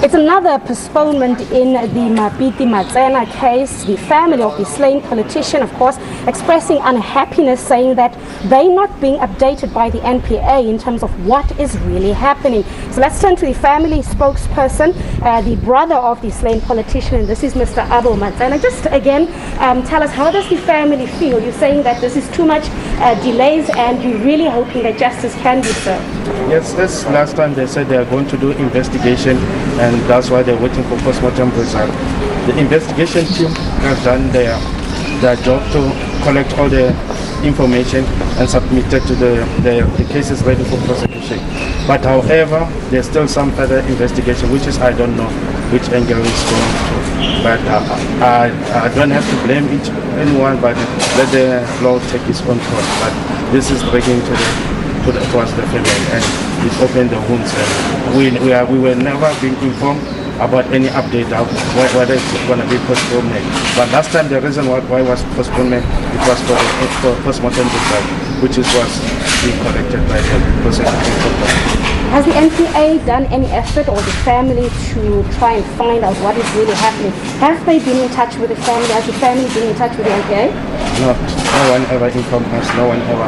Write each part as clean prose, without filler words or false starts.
It's another postponement in the Mapiti Matsena case. The family of the slain politician, of course, expressing unhappiness, saying that they're not being updated by the NPA in terms of what is really happening. So let's turn to the family spokesperson, the brother of the slain politician, and this is Mr. Abo Matsena. Just again, tell us, how does the family feel? You're saying that this is too much delays and you're really hoping that justice can be served. Yes, this last time they said they are going to do investigation, and that's why they're waiting for postmortem result. The investigation team has done their job to collect all the information and submit it to the cases ready for prosecution. But however, there's still some further investigation, which is I don't know which angle it's going to. But I don't have to blame anyone, but let the law take its own course. But this is breaking towards the family, and it opened the wounds. And we were never being informed about any update of whether it's going to be postponed. But last time the reason why was postponement, it was for postmortem result, which was being collected by the prosecuting authority. Has the NPA done any effort, or the family, to try and find out what is really happening? Have they been in touch with the family? Has the family been in touch with the NPA? No one ever informed us. No one ever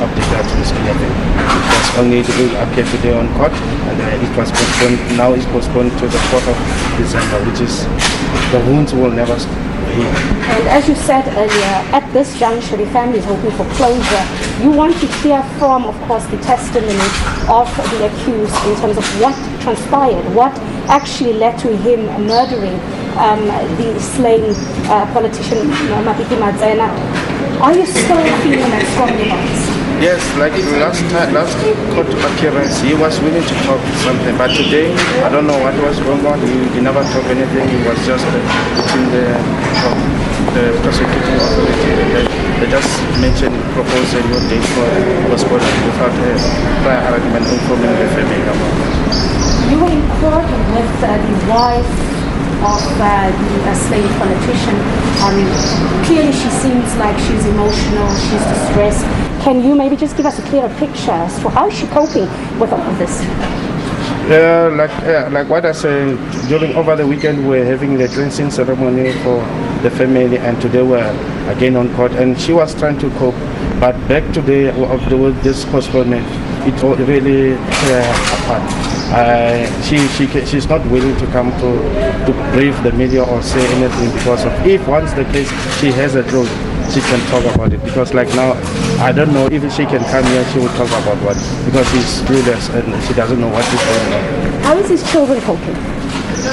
updated us anything. It was only appeared today on court, and it was postponed. Now it's postponed to the 4th of December, which is the wounds will never heal. And as you said earlier, at this juncture, the family is hoping for closure. You want to hear from, of course, the testimony of the accused in terms of what transpired, what actually led to him murdering the slain politician Mapiti Matsena. Are you still feeling that strongly about this? Yes, like last court appearance, he was willing to talk something, but today, I don't know what was going on. He never talked anything. He was just between the prosecuting authority. They just mentioned, proposed a new date for postponement without a prior argument informing the family about it. You were in court with the wife of the slain politician. Clearly she seems like she's emotional, she's distressed. Can you maybe just give us a clearer picture as to how she's coping with all of this? Like what I said, over the weekend we're having the cleansing ceremony for the family, and today we're again on court, and she was trying to cope, but back today with this postponement, it really apart. She's not willing to come to brief the media or say anything, because of if once the case she has a truth, she can talk about it. Because like now, I don't know if she can come here, she will talk about what, because she's clueless and she doesn't know what is going on. How is his children coping?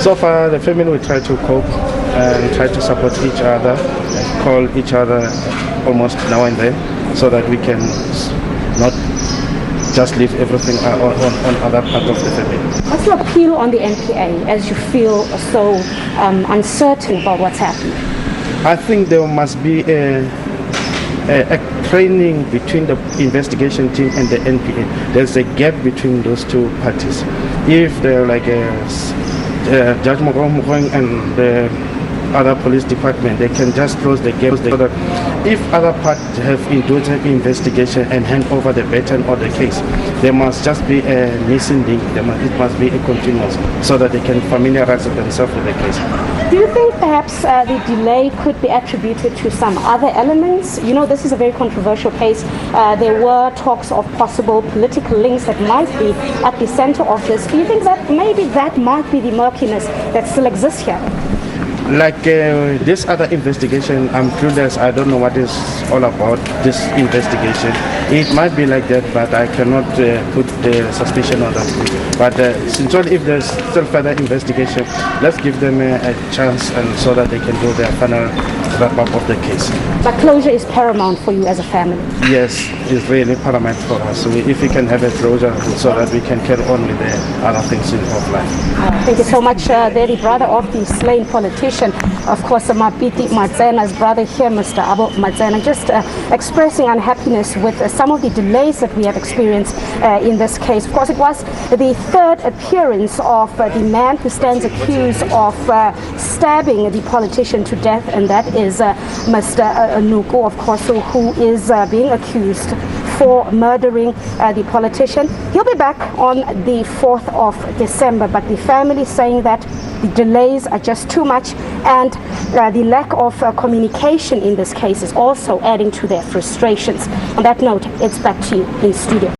So far, the family will try to cope and try to support each other, call each other almost now and then, so that we can not just leave everything on other part of the family. What's your appeal on the NPA as you feel so uncertain about what's happening? I think there must be a training between the investigation team and the NPA. There's a gap between those two parties. If they're like Judge Mogong and the other police department, they can just close the gap, so that if other parties have independent investigation and hand over the baton or the case, there must just be a missing link. It must be a continuous, so that they can familiarize themselves with the case. Do you think perhaps the delay could be attributed to some other elements? You know, this is a very controversial case. There were talks of possible political links that might be at the center of this. Do you think that maybe that might be the murkiness that still exists here? Like this other investigation, I'm clueless. I don't know what is all about this investigation. It might be like that, but I cannot put the suspicion on that. But sincerely, if there's still further investigation, let's give them a chance, and so that they can do their final wrap up of the case. But closure is paramount for you as a family? Yes, it's really paramount for us. So if we can have a closure, so that we can carry on with the other things of life. Thank you so much. They're the brother of the slain politician, of course, Mapiti Matsena's brother here, Mr. Abo Matsena, just expressing unhappiness with some of the delays that we have experienced in this case. Of course, it was the third appearance of the man who stands accused of stabbing the politician to death, and that is Mr. Monoko, of course, who is being accused for murdering the politician. He'll be back on the 4th of December, but the family saying that the delays are just too much, and the lack of communication in this case is also adding to their frustrations. On that note, it's back to you in studio.